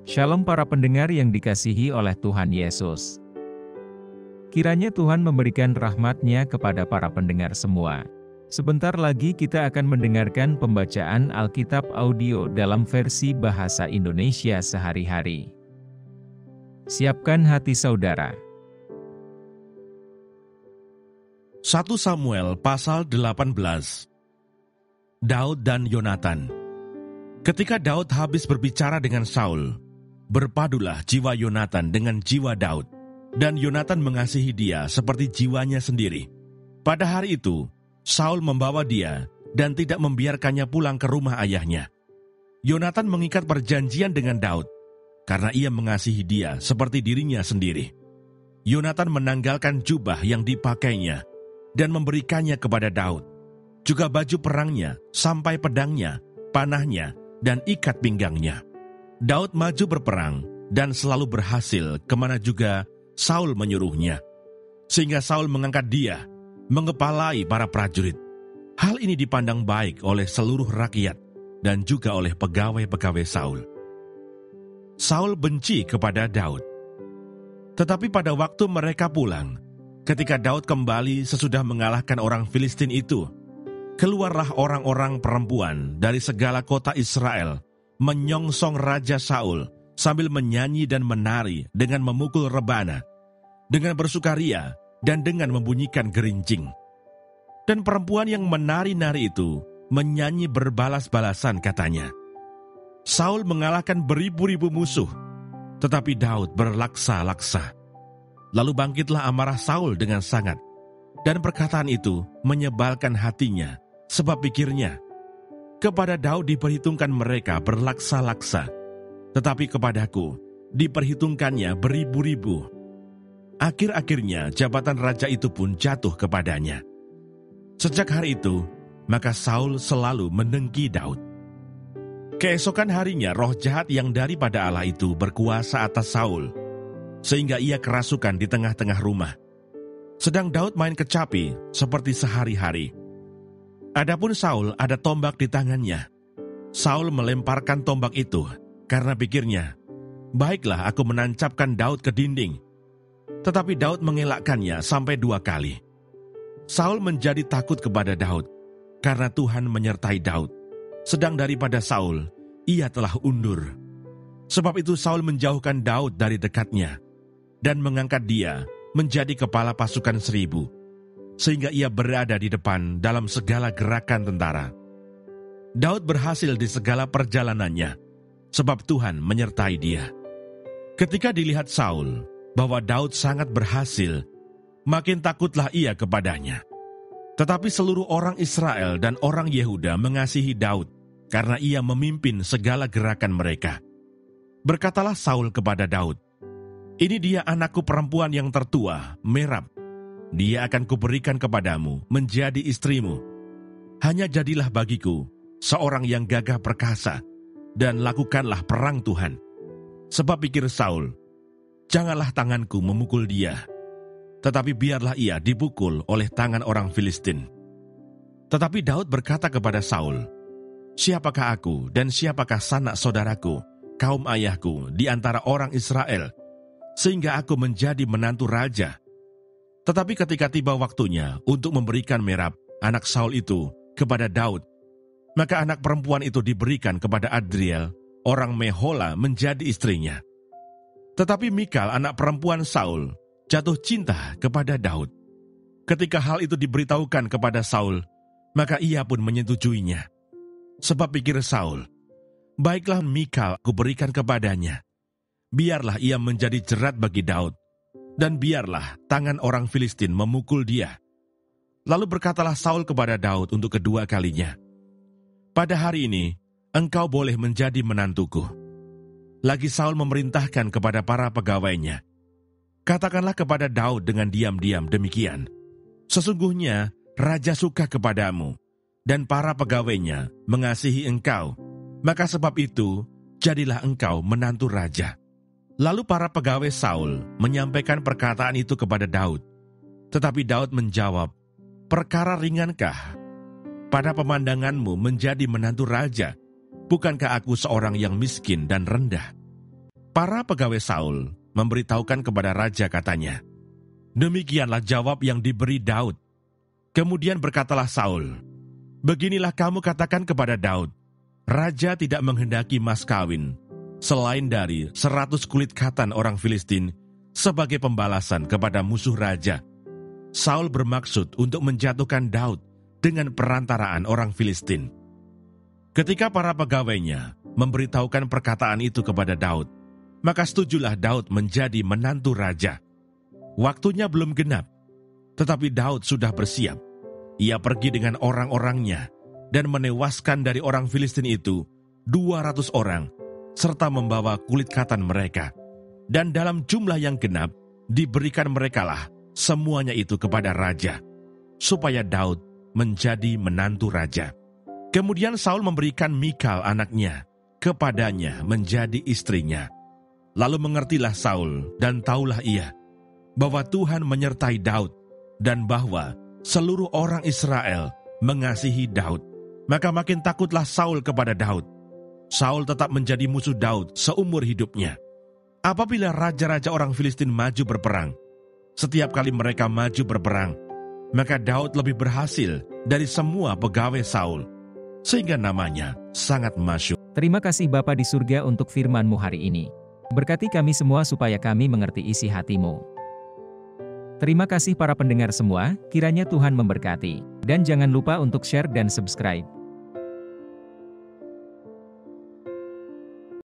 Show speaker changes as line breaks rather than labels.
Shalom para pendengar yang dikasihi oleh Tuhan Yesus. Kiranya Tuhan memberikan rahmat-Nya kepada para pendengar semua. Sebentar lagi kita akan mendengarkan pembacaan Alkitab audio dalam versi bahasa Indonesia sehari-hari. Siapkan hati saudara.
1 Samuel pasal 18. Daud dan Yonatan. Ketika Daud habis berbicara dengan Saul, berpadulah jiwa Yonatan dengan jiwa Daud, dan Yonatan mengasihi dia seperti jiwanya sendiri. Pada hari itu, Saul membawa dia dan tidak membiarkannya pulang ke rumah ayahnya. Yonatan mengikat perjanjian dengan Daud, karena ia mengasihi dia seperti dirinya sendiri. Yonatan menanggalkan jubah yang dipakainya dan memberikannya kepada Daud, juga baju perangnya, sampai pedangnya, panahnya, dan ikat pinggangnya. Daud maju berperang dan selalu berhasil kemana juga Saul menyuruhnya, sehingga Saul mengangkat dia mengepalai para prajurit. Hal ini dipandang baik oleh seluruh rakyat dan juga oleh pegawai-pegawai Saul. Saul benci kepada Daud. Tetapi pada waktu mereka pulang, ketika Daud kembali sesudah mengalahkan orang Filistin itu, keluarlah orang-orang perempuan dari segala kota Israel menyongsong Raja Saul sambil menyanyi dan menari dengan memukul rebana, dengan bersukaria dan dengan membunyikan gerincing. Dan perempuan yang menari-nari itu menyanyi berbalas-balasan, katanya, Saul mengalahkan beribu-ribu musuh, tetapi Daud berlaksa-laksa. Lalu bangkitlah amarah Saul dengan sangat, dan perkataan itu menyebalkan hatinya, sebab pikirnya, kepada Daud diperhitungkan mereka berlaksa-laksa, tetapi kepadaku diperhitungkannya beribu-ribu. Akhir-akhirnya jabatan raja itu pun jatuh kepadanya. Sejak hari itu, maka Saul selalu mendengki Daud. Keesokan harinya roh jahat yang daripada Allah itu berkuasa atas Saul, sehingga ia kerasukan di tengah-tengah rumah. Sedang Daud main kecapi seperti sehari-hari. Adapun Saul ada tombak di tangannya. Saul melemparkan tombak itu karena pikirnya, baiklah aku menancapkan Daud ke dinding. Tetapi Daud mengelakkannya sampai 2 kali. Saul menjadi takut kepada Daud karena Tuhan menyertai Daud. Sedang daripada Saul, ia telah undur. Sebab itu Saul menjauhkan Daud dari dekatnya dan mengangkat dia menjadi kepala pasukan 1000, sehingga ia berada di depan dalam segala gerakan tentara. Daud berhasil di segala perjalanannya, sebab Tuhan menyertai dia. Ketika dilihat Saul bahwa Daud sangat berhasil, makin takutlah ia kepadanya. Tetapi seluruh orang Israel dan orang Yehuda mengasihi Daud, karena ia memimpin segala gerakan mereka. Berkatalah Saul kepada Daud, ini dia anakku perempuan yang tertua, Merab. Dia akan kuberikan kepadamu menjadi istrimu. Hanya jadilah bagiku seorang yang gagah perkasa, dan lakukanlah perang Tuhan. Sebab pikir Saul, janganlah tanganku memukul dia, tetapi biarlah ia dipukul oleh tangan orang Filistin. Tetapi Daud berkata kepada Saul, siapakah aku dan siapakah sanak saudaraku, kaum ayahku di antara orang Israel, sehingga aku menjadi menantu raja? Tetapi ketika tiba waktunya untuk memberikan Merab, anak Saul itu, kepada Daud, maka anak perempuan itu diberikan kepada Adriel, orang Mehola, menjadi istrinya. Tetapi Mikal, anak perempuan Saul, jatuh cinta kepada Daud. Ketika hal itu diberitahukan kepada Saul, maka ia pun menyetujuinya. Sebab pikir Saul, baiklah Mikal kuberikan kepadanya. Biarlah ia menjadi jerat bagi Daud, dan biarlah tangan orang Filistin memukul dia. Lalu berkatalah Saul kepada Daud untuk kedua kalinya, pada hari ini, engkau boleh menjadi menantuku. Lagi Saul memerintahkan kepada para pegawainya, katakanlah kepada Daud dengan diam-diam demikian, sesungguhnya Raja suka kepadamu, dan para pegawainya mengasihi engkau, maka sebab itu, jadilah engkau menantu raja. Lalu para pegawai Saul menyampaikan perkataan itu kepada Daud. Tetapi Daud menjawab, perkara ringankah pada pemandanganmu menjadi menantu raja? Bukankah aku seorang yang miskin dan rendah? Para pegawai Saul memberitahukan kepada raja, katanya, "Demikianlah jawab yang diberi Daud." Kemudian berkatalah Saul, "Beginilah kamu katakan kepada Daud, raja tidak menghendaki mas kawin, selain dari 100 kulit katan orang Filistin sebagai pembalasan kepada musuh raja." Saul bermaksud untuk menjatuhkan Daud dengan perantaraan orang Filistin. Ketika para pegawainya memberitahukan perkataan itu kepada Daud, maka setujulah Daud menjadi menantu raja. Waktunya belum genap, tetapi Daud sudah bersiap. Ia pergi dengan orang-orangnya dan menewaskan dari orang Filistin itu 200 orang, serta membawa kulit katan mereka. Dan dalam jumlah yang genap, diberikan merekalah semuanya itu kepada raja, supaya Daud menjadi menantu raja. Kemudian Saul memberikan Mikal anaknya kepadanya menjadi istrinya. Lalu mengertilah Saul dan taulah ia bahwa Tuhan menyertai Daud dan bahwa seluruh orang Israel mengasihi Daud. Maka makin takutlah Saul kepada Daud. Saul tetap menjadi musuh Daud seumur hidupnya. Apabila raja-raja orang Filistin maju berperang, setiap kali mereka maju berperang, maka Daud lebih berhasil dari semua pegawai Saul, sehingga namanya sangat masyhur.
Terima kasih Bapa di surga untuk firman-Mu hari ini. Berkati kami semua supaya kami mengerti isi hati-Mu. Terima kasih para pendengar semua, kiranya Tuhan memberkati. Dan jangan lupa untuk share dan subscribe.